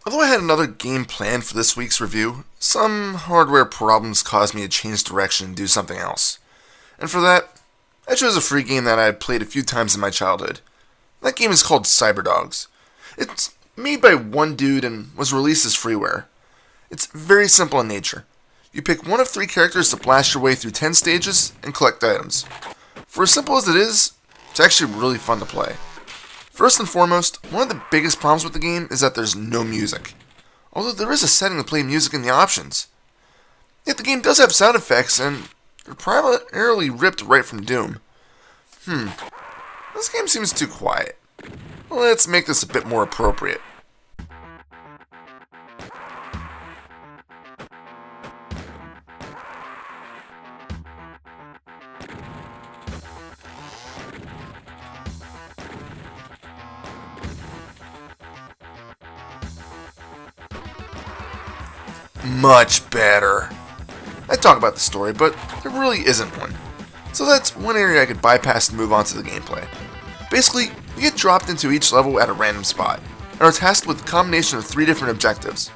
Although I had another game planned for this week's review, some hardware problems caused me to change direction and do something else. And for that, I chose a free game that I had played a few times in my childhood. That game is called Cyberdogs. It's made by one dude and was released as freeware. It's very simple in nature. You pick one of 3 characters to blast your way through 10 stages and collect items. For as simple as it is, it's actually really fun to play. First and foremost, one of the biggest problems with the game is that there's no music. Although there is a setting to play music in the options. Yet the game does have sound effects, and they're primarily ripped right from Doom. This game seems too quiet. Let's make this a bit more appropriate. Much better. I talk about the story, but there really isn't one. So that's one area I could bypass and move on to the gameplay. Basically, you get dropped into each level at a random spot, and are tasked with a combination of 3 different objectives.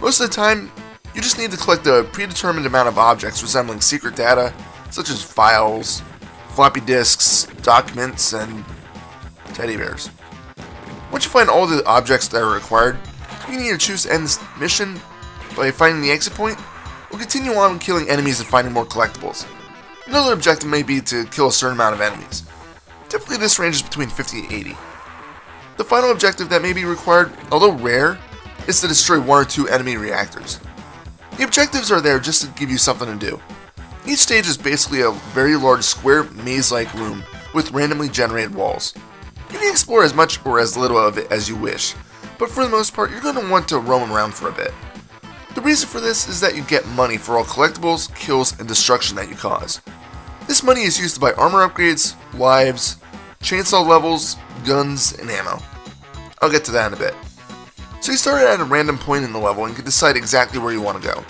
Most of the time, you just need to collect a predetermined amount of objects resembling secret data, such as files, floppy disks, documents, and teddy bears. Once you find all the objects that are required, you can either choose to end this mission by finding the exit point, or continue on killing enemies and finding more collectibles. Another objective may be to kill a certain amount of enemies. Typically this ranges between 50 and 80. The final objective that may be required, although rare, is to destroy 1 or 2 enemy reactors. The objectives are there just to give you something to do. Each stage is basically a very large square maze-like room with randomly generated walls. You can explore as much or as little of it as you wish, but for the most part you're going to want to roam around for a bit. The reason for this is that you get money for all collectibles, kills, and destruction that you cause. This money is used to buy armor upgrades, lives, chainsaw levels, guns, and ammo. I'll get to that in a bit. So you start at a random point in the level and can decide exactly where you want to go.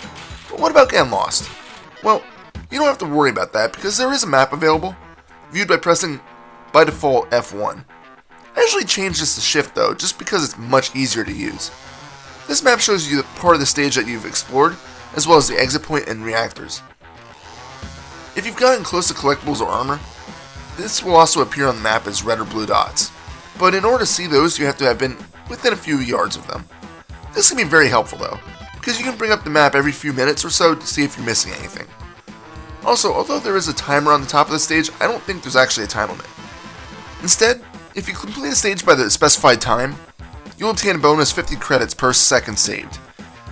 But what about getting lost? Well, you don't have to worry about that because there is a map available, viewed by pressing, by default, F1. I usually change this to shift though, just because it's much easier to use. This map shows you the part of the stage that you've explored, as well as the exit point and reactors. If you've gotten close to collectibles or armor, this will also appear on the map as red or blue dots. But in order to see those, you have to have been within a few yards of them. This can be very helpful though, because you can bring up the map every few minutes or so to see if you're missing anything. Also, although there is a timer on the top of the stage, I don't think there's actually a time limit. Instead, if you complete a stage by the specified time, you'll obtain a bonus 50 credits per second saved.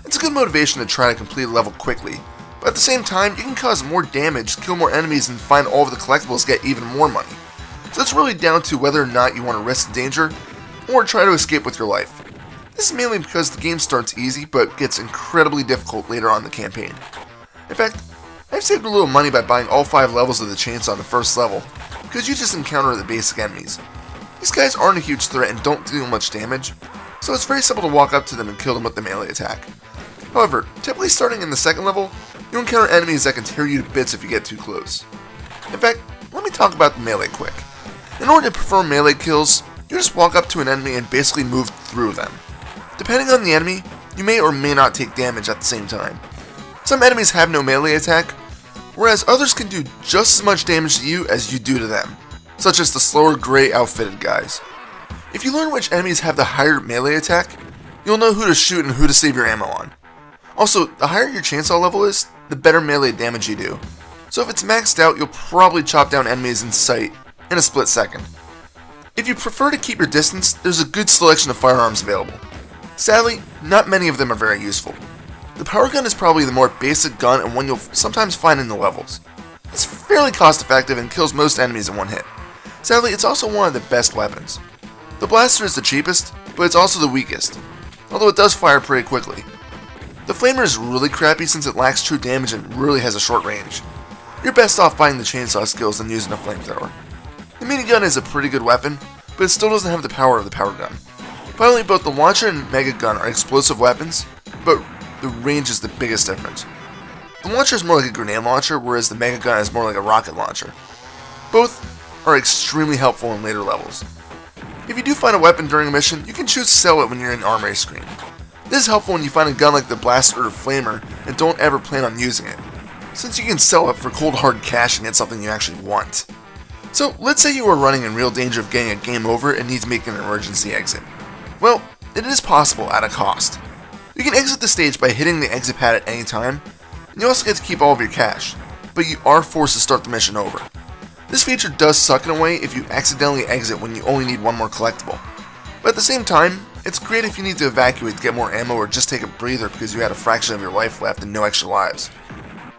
It's a good motivation to try to complete a level quickly, but at the same time, you can cause more damage, kill more enemies, and find all of the collectibles to get even more money. So it's really down to whether or not you want to risk the danger, or try to escape with your life. This is mainly because the game starts easy, but gets incredibly difficult later on in the campaign. In fact, I've saved a little money by buying all 5 levels of the chainsaw in the first level, because you just encounter the basic enemies. These guys aren't a huge threat and don't deal much damage, so it's very simple to walk up to them and kill them with the melee attack. However, typically starting in the second level, you'll encounter enemies that can tear you to bits if you get too close. In fact, let me talk about the melee quick. In order to perform melee kills, you just walk up to an enemy and basically move through them. Depending on the enemy, you may or may not take damage at the same time. Some enemies have no melee attack, whereas others can do just as much damage to you as you do to them, such as the slower gray outfitted guys. If you learn which enemies have the higher melee attack, you'll know who to shoot and who to save your ammo on. Also, the higher your chainsaw level is, the better melee damage you do. So if it's maxed out, you'll probably chop down enemies in sight in a split second. If you prefer to keep your distance, there's a good selection of firearms available. Sadly, not many of them are very useful. The power gun is probably the more basic gun and one you'll sometimes find in the levels. It's fairly cost effective and kills most enemies in one hit. Sadly, it's also one of the best weapons. The blaster is the cheapest, but it's also the weakest, although it does fire pretty quickly. The flamer is really crappy since it lacks true damage and really has a short range. You're best off buying the chainsaw skills than using a flamethrower. The minigun is a pretty good weapon, but it still doesn't have the power of the power gun. Finally, both the launcher and mega gun are explosive weapons, but the range is the biggest difference. The launcher is more like a grenade launcher, whereas the mega gun is more like a rocket launcher. Both are extremely helpful in later levels. If you do find a weapon during a mission, you can choose to sell it when you're in armory screen. This is helpful when you find a gun like the blaster or flamer and don't ever plan on using it, since you can sell it for cold hard cash and get something you actually want. So let's say you are running in real danger of getting a game over and need to make an emergency exit. Well, it is possible at a cost. You can exit the stage by hitting the exit pad at any time, and you also get to keep all of your cash, but you are forced to start the mission over. This feature does suck in a way if you accidentally exit when you only need one more collectible, but at the same time, it's great if you need to evacuate to get more ammo or just take a breather because you had a fraction of your life left and no extra lives.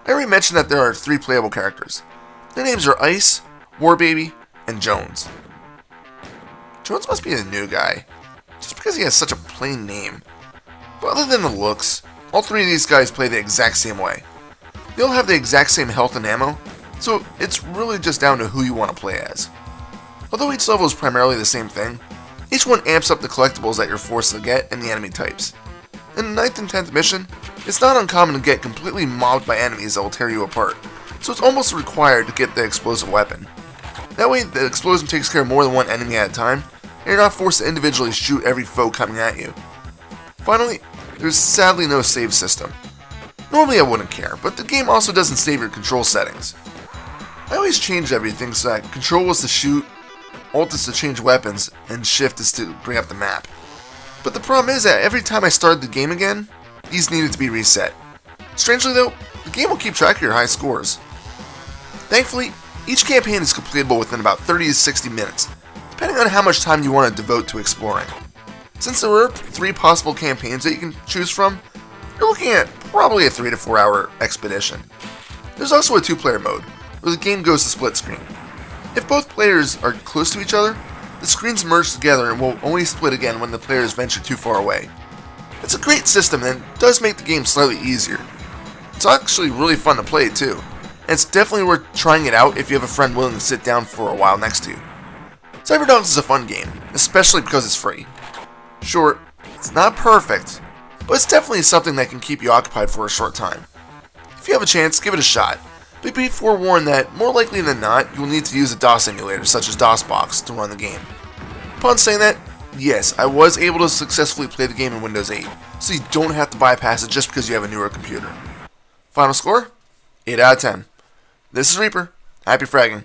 I already mentioned that there are 3 playable characters. Their names are Ice, Warbaby, and Jones. Jones must be the new guy, just because he has such a plain name. But other than the looks, all 3 of these guys play the exact same way. They all have the exact same health and ammo, so it's really just down to who you want to play as. Although each level is primarily the same thing, each one amps up the collectibles that you're forced to get and the enemy types. In the 9th and 10th mission, it's not uncommon to get completely mobbed by enemies that will tear you apart, so it's almost required to get the explosive weapon. That way, the explosion takes care of more than one enemy at a time, and you're not forced to individually shoot every foe coming at you. Finally, there's sadly no save system. Normally I wouldn't care, but the game also doesn't save your control settings. I always changed everything so that control was to shoot, alt is to change weapons, and shift is to bring up the map. But the problem is that every time I started the game again, these needed to be reset. Strangely though, the game will keep track of your high scores. Thankfully, each campaign is completable within about 30 to 60 minutes, depending on how much time you want to devote to exploring. Since there are 3 possible campaigns that you can choose from, you're looking at probably a 3 to 4 hour expedition. There's also a 2-player mode, where the game goes to split screen. If both players are close to each other, the screens merge together and will only split again when the players venture too far away. It's a great system and does make the game slightly easier. It's actually really fun to play too, and it's definitely worth trying it out if you have a friend willing to sit down for a while next to you. Cyberdogs is a fun game, especially because it's free. Sure, it's not perfect, but it's definitely something that can keep you occupied for a short time. If you have a chance, give it a shot, but be forewarned that more likely than not, you'll need to use a DOS emulator such as DOSBox to run the game. Upon saying that, yes, I was able to successfully play the game in Windows 8, so you don't have to bypass it just because you have a newer computer. Final score? 8 out of 10. This is Reaper. Happy fragging.